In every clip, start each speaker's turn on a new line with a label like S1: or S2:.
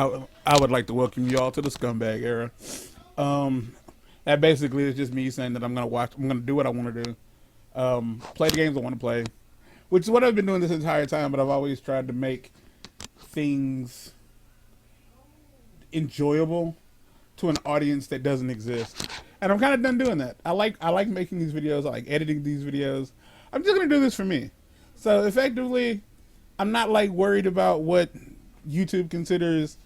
S1: I would like to welcome you all to the scumbag era. That basically is just me saying that I'm gonna do what I want to do, play the games I want to play, which is what I've been doing this entire time. But I've always tried to make things enjoyable to an audience that doesn't exist, and I'm kind of done doing that. I like making these videos. I like editing these videos. I'm just gonna do this for me. So effectively, I'm not like worried about what YouTube considers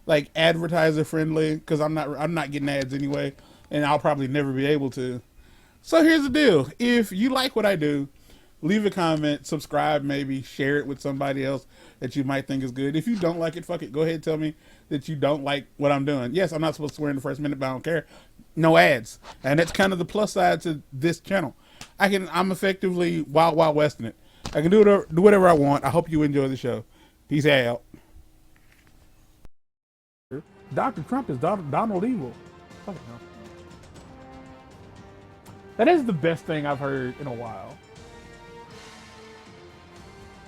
S1: like advertiser friendly because I'm not getting ads anyway, and I'll probably never be able to. So here's the deal: if you like what I do, leave a comment, subscribe, maybe share it with somebody else that you might think is good. If you don't like it, fuck it. Go ahead and tell me that you don't like what I'm doing. Yes, I'm not supposed to swear in the first minute, but I don't care. No ads, and that's kind of the plus side to this channel. I'm effectively wild wild westing it. I can do whatever I want. I hope you enjoy the show. Peace out. Dr. Trump is Donald Evil. Fucking hell. That is the best thing I've heard in a while.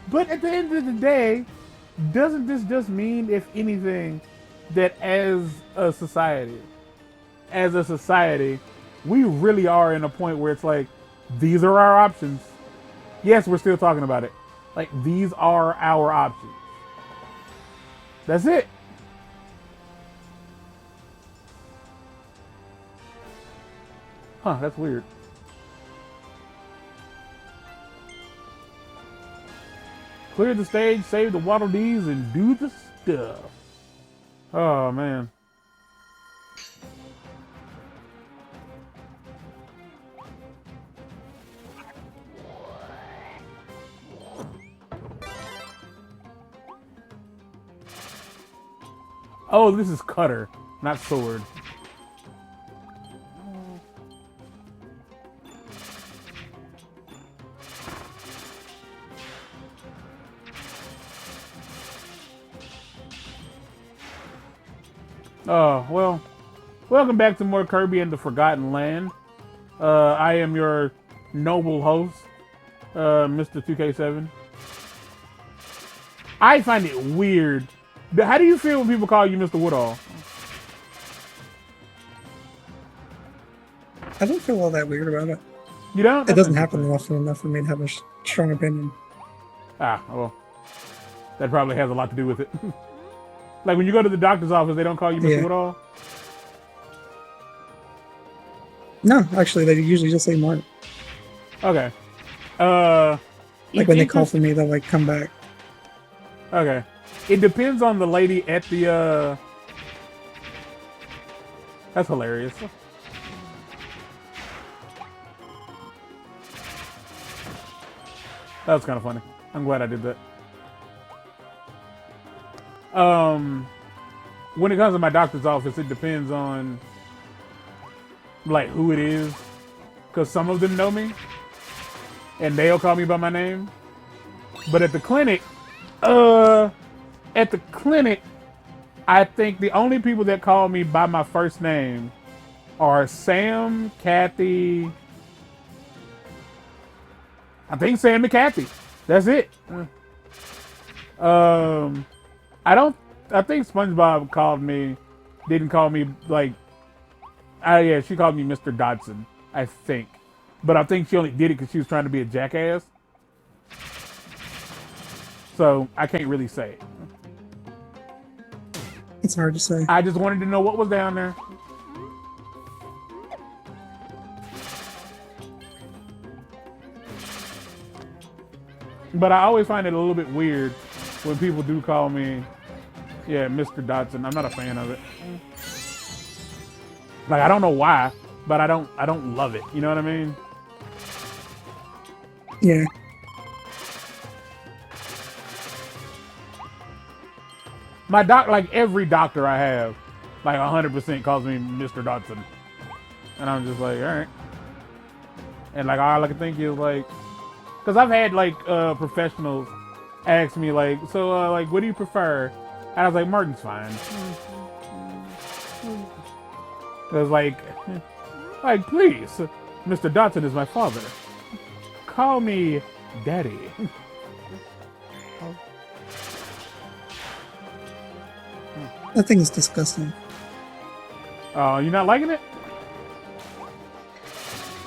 S1: But at the end of the day, doesn't this just mean, if anything, that as a society, we really are in a point where it's like, these are our options. Yes, we're still talking about it. Like, these are our options. That's it. Huh, that's weird. Clear the stage, save the Waddle Dees, and do the stuff. Oh, man. Oh, this is cutter, not sword. Oh, well, welcome back to more Kirby and the Forgotten Land. I am your noble host, Mr. 2K7. I find it weird. How do you feel when people call you Mr. Woodall?
S2: I don't feel all that weird about it.
S1: You don't?
S2: It doesn't happen often enough for me to have a strong opinion.
S1: Ah, well, that probably has a lot to do with it. Like when you go to the doctor's office, they don't call you Mr. Woodall?
S2: No, actually, they usually just say Mark.
S1: Okay.
S2: Like when they call for me, they'll like come back.
S1: Okay. It depends on the lady at the, That's hilarious. That was kind of funny. I'm glad I did that. When it comes to my doctor's office, it depends on, like, who it is. Because some of them know me. And they'll call me by my name. But at the clinic, I think the only people that call me by my first name are Sam, Kathy. I think Sam and Kathy. That's it. I think SpongeBob didn't call me like, yeah, she called me Mr. Dodson, I think. But I think she only did it because she was trying to be a jackass. So I can't really say it.
S2: It's hard to say.
S1: I just wanted to know what was down there. But I always find it a little bit weird when people do call me, yeah, Mr. Dodson. I'm not a fan of it. Like, I don't know why, but I don't love it. You know what I mean?
S2: Yeah.
S1: Like every doctor I have, like 100% calls me Mr. Dodson. And I'm just like, all right. And like, all I can think is like, because I've had like professionals ask me like, so like, what do you prefer? And I was like, Martin's fine. Because like, please, Mr. Dodson is my father. Call me Daddy.
S2: That thing is disgusting.
S1: Oh, you not liking it?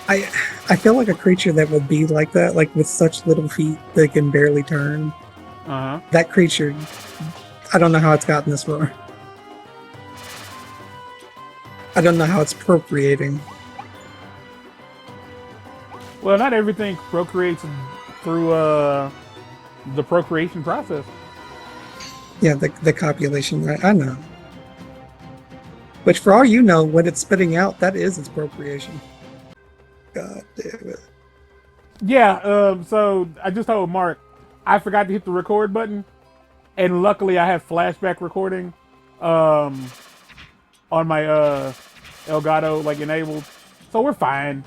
S2: I feel like a creature that would be like that, like with such little feet that can barely turn.
S1: Uh-huh.
S2: That creature, I don't know how it's gotten this far. I don't know how it's procreating.
S1: Well, not everything procreates through the procreation process.
S2: Yeah, the copulation, I know. Which, for all you know, what it's spitting out, that is its procreation. God damn it.
S1: Yeah, so I just told Mark I forgot to hit the record button, and luckily I have flashback recording on my Elgato like enabled, so we're fine.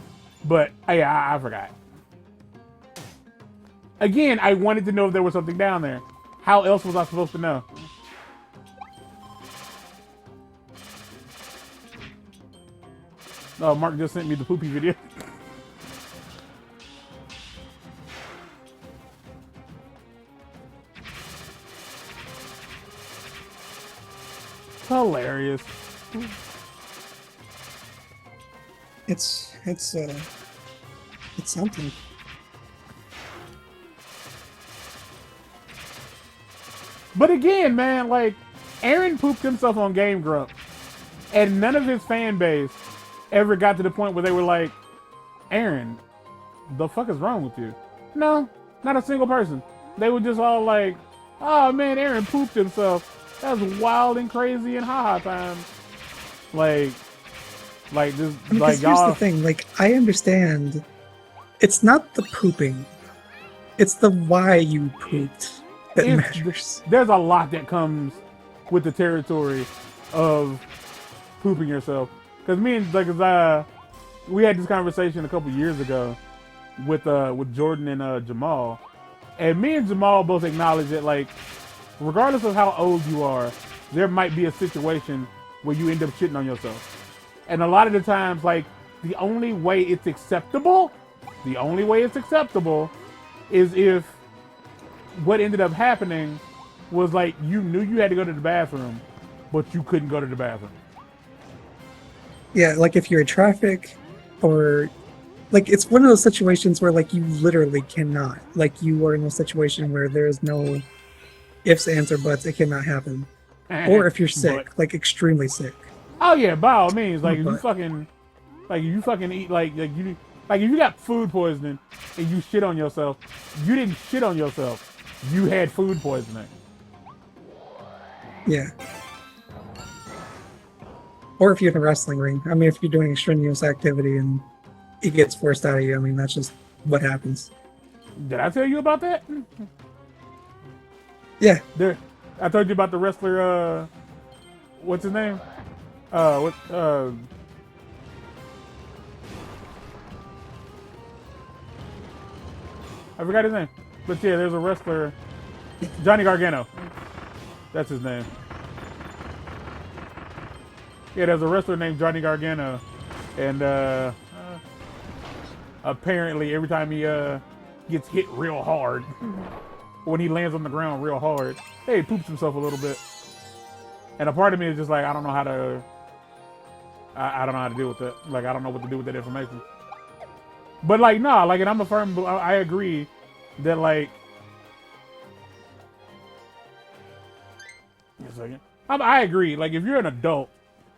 S1: But yeah, I forgot. Again, I wanted to know if there was something down there. How else was I supposed to know? Oh, Mark just sent me the poopy video. Hilarious.
S2: It's something.
S1: But again, man, like, Aaron pooped himself on Game Grumps, and none of his fan base ever got to the point where they were like, Aaron, the fuck is wrong with you? No, not a single person. They were just all like, oh man, Aaron pooped himself. That was wild and crazy and haha time. Like just
S2: I mean,
S1: like
S2: here's
S1: y'all.
S2: the thing, like, I understand. It's not the pooping. It's the why you pooped that matters.
S1: There's a lot that comes with the territory of pooping yourself. Cause me and we had this conversation a couple years ago with Jordan and Jamal, and me and Jamal both acknowledge that, like, regardless of how old you are, there might be a situation where you end up shitting on yourself. And a lot of the times, like, the only way it's acceptable is if what ended up happening was, like, you knew you had to go to the bathroom, but you couldn't go to the bathroom.
S2: Yeah, like if you're in traffic, or like it's one of those situations where like you literally cannot. Like you are in a situation where there is no ifs, ands, or buts. It cannot happen. Or if you're sick, like extremely sick.
S1: Oh yeah, by all means, like if you
S2: But
S1: fucking eat like if you got food poisoning and you shit on yourself, you didn't shit on yourself. You had food poisoning.
S2: yeah. Or if you're in a wrestling ring. I mean, if you're doing strenuous activity and it gets forced out of you, I mean, that's just what happens.
S1: Did I tell you about that?
S2: Yeah.
S1: I told you about the wrestler. What's his name? I forgot his name. But yeah, there's a wrestler, Johnny Gargano. That's his name. Yeah, there's a wrestler named Johnny Gargano, and apparently every time he gets hit real hard, when he lands on the ground real hard, he poops himself a little bit. And a part of me is just like, I don't know how to deal with that. Like, I don't know what to do with that information. But like, nah, like, and I agree that, like, a second. I agree. Like, if you're an adult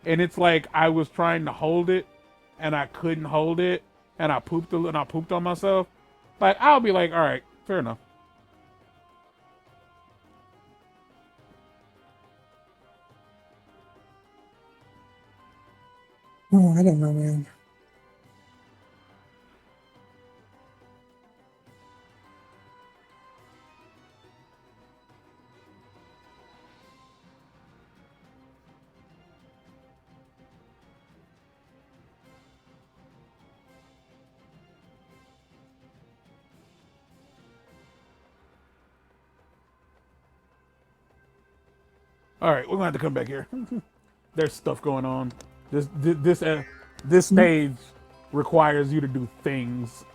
S1: and it's like I was trying to hold it and I couldn't hold it and I pooped on myself, like, I'll be like, all right, fair enough.
S2: Oh, I don't know, man.
S1: All right, we're gonna have to come back here. There's stuff going on. This stage requires you to do things.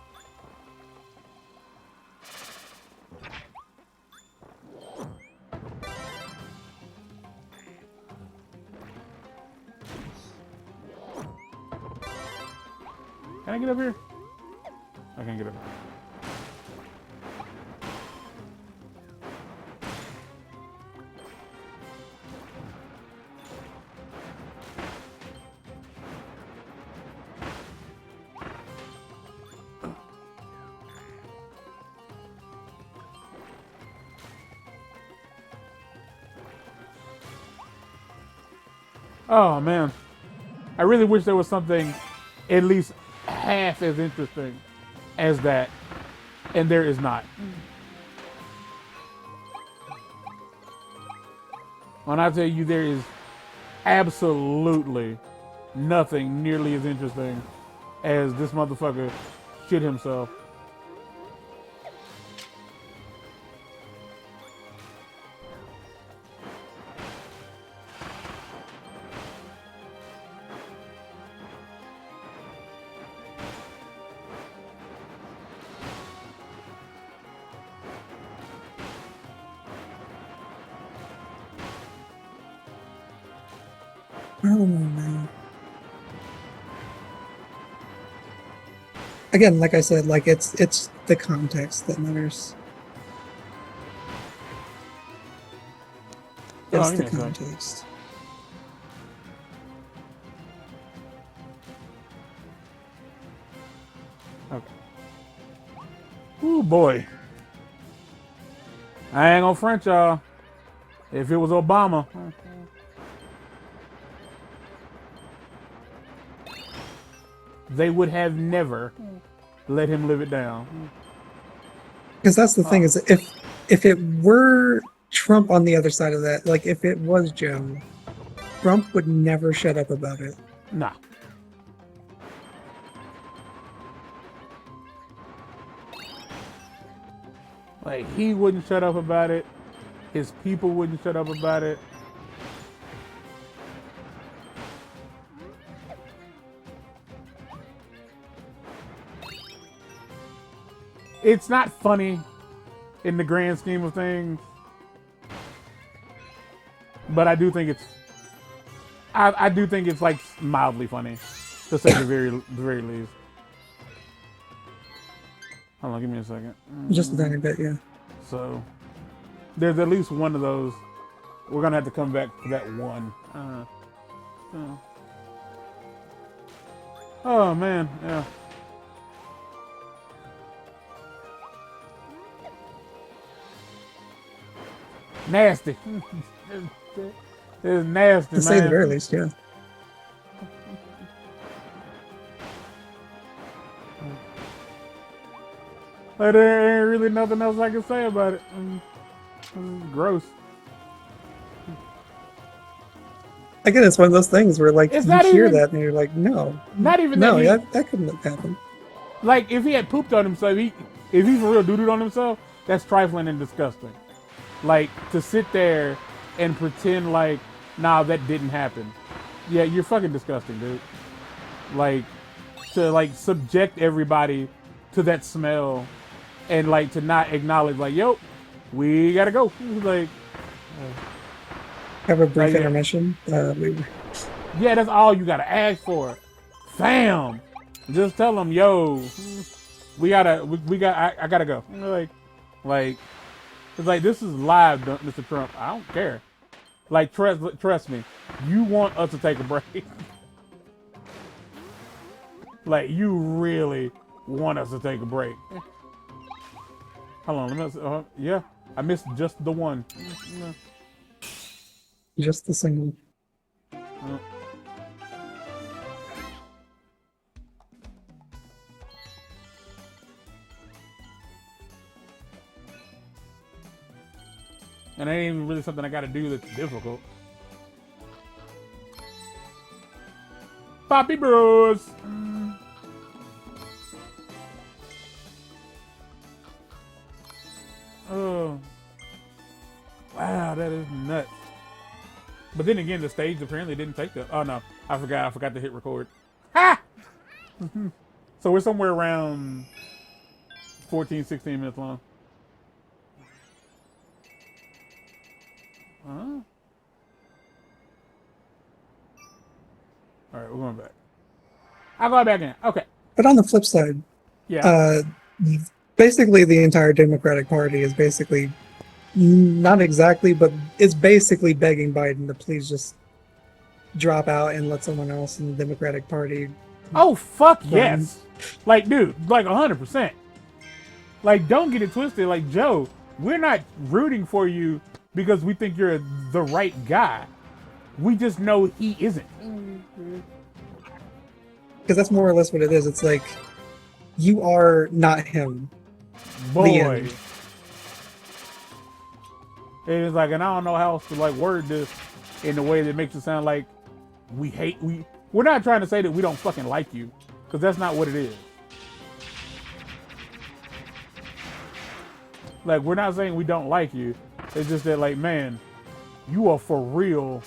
S1: Can I get up here? I can't get up here. Oh man, I really wish there was something at least half as interesting as that, and there is not. When I tell you there is absolutely nothing nearly as interesting as this motherfucker shit himself.
S2: Oh man. Again, like I said, like it's the context that matters. It's the context.
S1: Okay. Ooh boy. I ain't gonna front y'all. If it was Obama, they would have never let him live it down.
S2: Because that's the thing is, if it were Trump on the other side of that, like if it was Joe, Trump would never shut up about it.
S1: Nah. Like, he wouldn't shut up about it. His people wouldn't shut up about it. It's not funny in the grand scheme of things, but I do think it's I do think it's like mildly funny, to say the very least. Hold on, give me a second.
S2: Just a tiny bit, yeah.
S1: So there's at least one of those. We're gonna have to come back for that one. Oh man, yeah. Nasty. It's nasty,
S2: to say the very least, yeah.
S1: But there ain't really nothing else I can say about it. Gross.
S2: Again, it's one of those things where, like,
S1: It's
S2: you
S1: not
S2: hear
S1: even-
S2: that and you're like, no.
S1: Not even
S2: No,
S1: that.
S2: that couldn't have happened.
S1: Like, if he had pooped on himself, if he for real doo-dooed on himself, that's trifling and disgusting. Like, to sit there and pretend like, nah, that didn't happen. Yeah, you're fucking disgusting, dude. Like, to, like, subject everybody to that smell and, like, to not acknowledge, like, yo, we gotta go. Like,
S2: Have a brief
S1: yeah.
S2: intermission.
S1: Yeah, that's all you gotta ask for. Fam, just tell them, yo, we got, I gotta go. Like, it's like, this is live, Mr. Trump. I don't care. Like, trust me, you want us to take a break. Like, you really want us to take a break. Hold on, let me, yeah, I missed just the one.
S2: Just the single.
S1: And it ain't even really something I gotta do that's difficult. Poppy Bros! Oh. Wow, that is nuts. But then again, the stage apparently didn't take the... Oh no, I forgot to hit record. Ha! So we're somewhere around 14, 16 minutes long. Huh? Alright, we're going back. I'll go back in. Okay.
S2: But on the flip side,
S1: Yeah.
S2: uh, basically the entire Democratic Party is basically not exactly, but it's basically begging Biden to please just drop out and let someone else in the Democratic Party
S1: Oh fuck
S2: run.
S1: yes. Like, dude, like 100%. Like, don't get it twisted. Like, Joe, we're not rooting for you because we think you're the right guy. We just know he isn't.
S2: Because that's more or less what it is. It's like, you are not him. The
S1: Boy.
S2: end.
S1: It's like, and I don't know how else to like word this in a way that makes it sound like we're not trying to say that we don't fucking like you, because that's not what it is. Like, we're not saying we don't like you. It's just that, like, man, you are for real.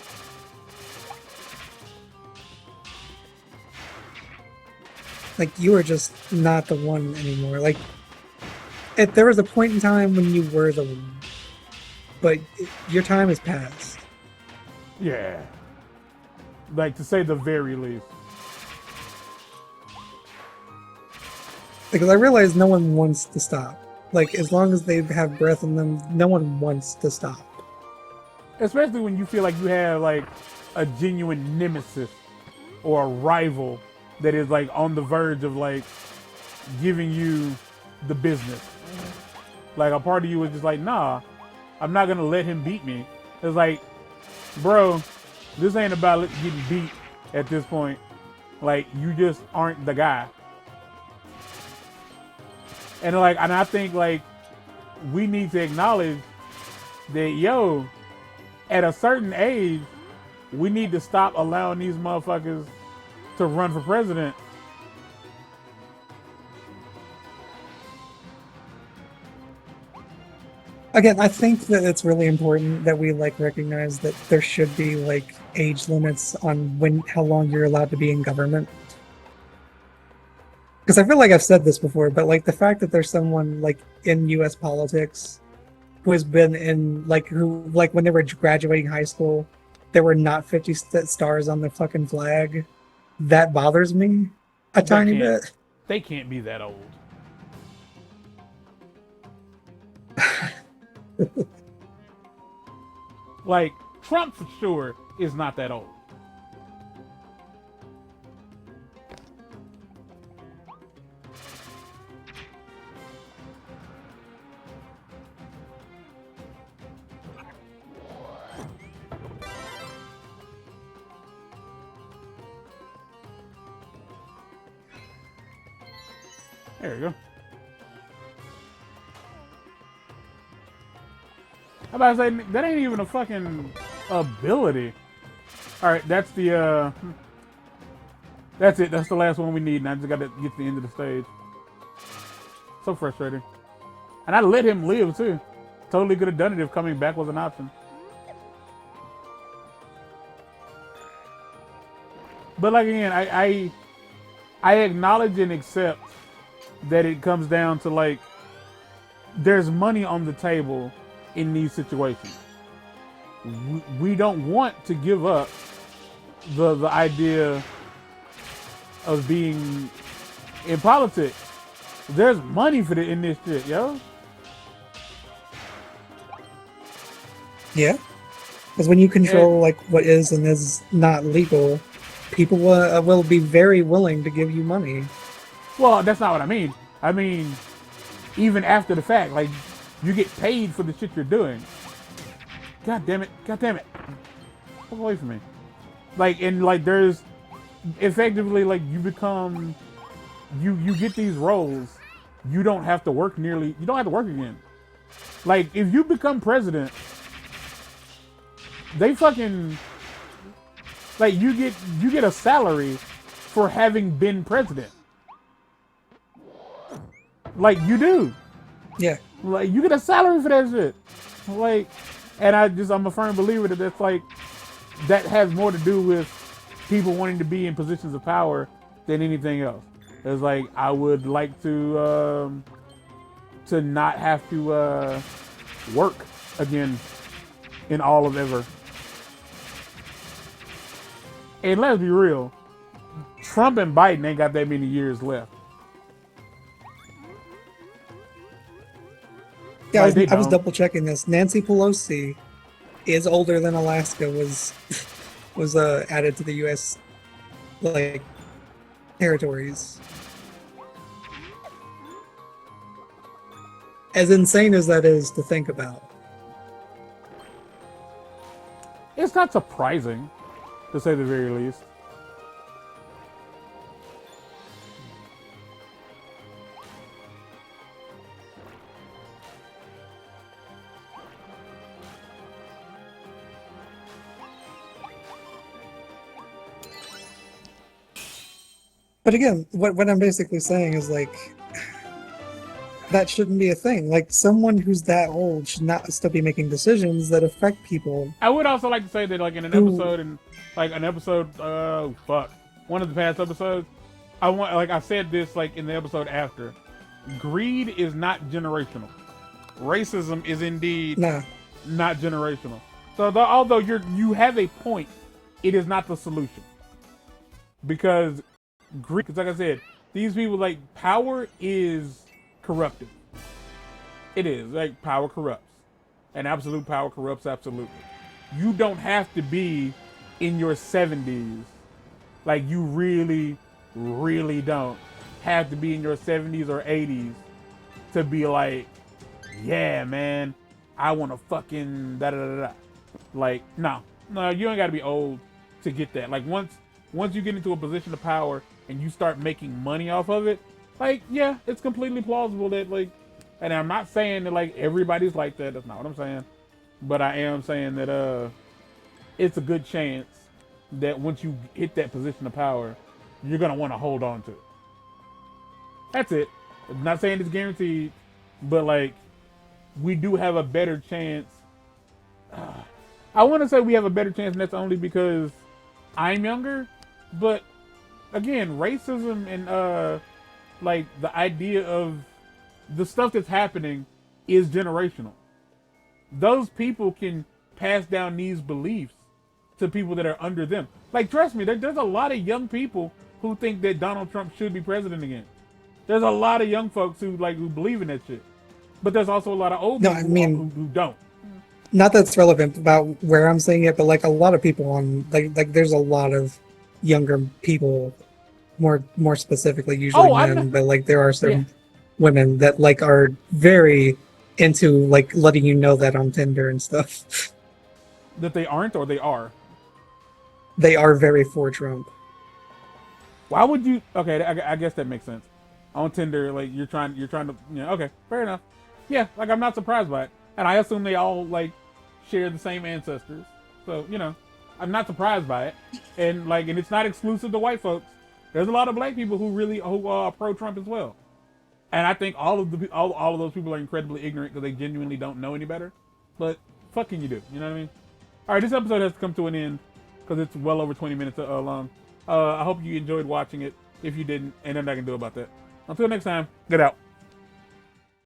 S2: Like, you are just not the one anymore. Like, if there was a point in time when you were the one, but your time has passed.
S1: Yeah. Like, to say the very least.
S2: Because I realize no one wants to stop. Like, as long as they have breath in them, no one wants to stop.
S1: Especially when you feel like you have, like, a genuine nemesis or a rival that is, like, on the verge of, like, giving you the business. Like, a part of you is just like, nah, I'm not gonna let him beat me. It's like, bro, this ain't about getting beat at this point. Like, you just aren't the guy. And like, and I think like we need to acknowledge that, yo, at a certain age, we need to stop allowing these motherfuckers to run for president.
S2: Again, I think that it's really important that we like recognize that there should be like age limits on how long you're allowed to be in government. Because I feel like I've said this before, but like the fact that there's someone like in U.S. politics who has been in who when they were graduating high school, there were not 50 stars on the fucking flag. That bothers me a tiny bit.
S1: They can't be that old. Like, Trump for sure is not that old. There you go. I'm about to say, that ain't even a fucking ability. Alright, that's the, that's it. That's the last one we need, and I just gotta get to the end of the stage. So frustrating. And I let him live, too. Totally could have done it if coming back was an option. But like, again, I acknowledge and accept that it comes down to, like, there's money on the table in these situations. We don't want to give up the idea of being in politics. There's money in this shit, yo.
S2: Yeah. Because when you control like what is and is not legal, people will be very willing to give you money.
S1: Well, that's not what I mean. I mean, even after the fact, like, you get paid for the shit you're doing. God damn it. God damn it. Fuck away from me. Like, and like, there's effectively, like, you become, you get these roles. You don't have to work you don't have to work again. Like, if you become president, they fucking, like, you get a salary for having been president. Like, you do.
S2: Yeah.
S1: Like, you get a salary for that shit. Like, and I'm a firm believer that that's like, that has more to do with people wanting to be in positions of power than anything else. It's like, I would like to not have to work again in all of ever. And let's be real, Trump and Biden ain't got that many years left.
S2: Yeah,
S1: Like they
S2: I was
S1: don't.
S2: double checking this. Nancy Pelosi is older than Alaska was added to the U.S. like territories. As insane as that is to think about.
S1: It's not surprising, to say the very least.
S2: But again, what I'm basically saying is like that shouldn't be a thing. Like someone who's that old should not still be making decisions that affect people
S1: I would also like to say that, like in an
S2: who
S1: episode, one of the past episodes, I want, like I said this, like in the episode after, greed is not generational. Racism is indeed
S2: nah.
S1: not generational. So although you have a point, it is not the solution, because greed. Because like I said, these people, like, power is corruptive. It is like power corrupts, and absolute power corrupts absolutely. You don't have to be in your 70s. Like, you really, really don't have to be in your 70s or 80s to be like, yeah, man, I want to fucking da da da da. Like, no, you ain't got to be old to get that. Like, once you get into a position of power and you start making money off of it, like, yeah, it's completely plausible that, like, and I'm not saying that like everybody's like that. That's not what I'm saying. But I am saying that it's a good chance that once you hit that position of power, you're gonna want to hold on to it. That's it. I'm not saying it's guaranteed, but like, we do have a better chance. I want to say we have a better chance, and that's only because I'm younger. But again, racism and like the idea of the stuff that's happening is generational. Those people can pass down these beliefs to people that are under them. Like, trust me, there's a lot of young people who think that Donald Trump should be president again. There's a lot of young folks who believe in that shit. But there's also a lot of old
S2: No,
S1: people
S2: I mean,
S1: who don't.
S2: not that's relevant about where I'm saying it, but like a lot of people on like there's a lot of younger people, more specifically usually
S1: Oh, I'm not.
S2: men, but like there are
S1: Yeah,
S2: certain women that like are very into like letting you know that on Tinder and stuff.
S1: that they aren't, or they are.
S2: They are very for Trump.
S1: Why would you? Okay, I guess that makes sense. On Tinder, like you're trying to, okay, fair enough. Yeah, like I'm not surprised by it, and I assume they all like share the same ancestors, so I'm not surprised by it, and it's not exclusive to white folks. There's a lot of black people who are pro Trump as well, and I think all of those people are incredibly ignorant because they genuinely don't know any better. But fuck can you do? You know what I mean? All right, this episode has to come to an end because it's well over 20 minutes long. I hope you enjoyed watching it. If you didn't, ain't nothing I can do about that. Until next time, get out.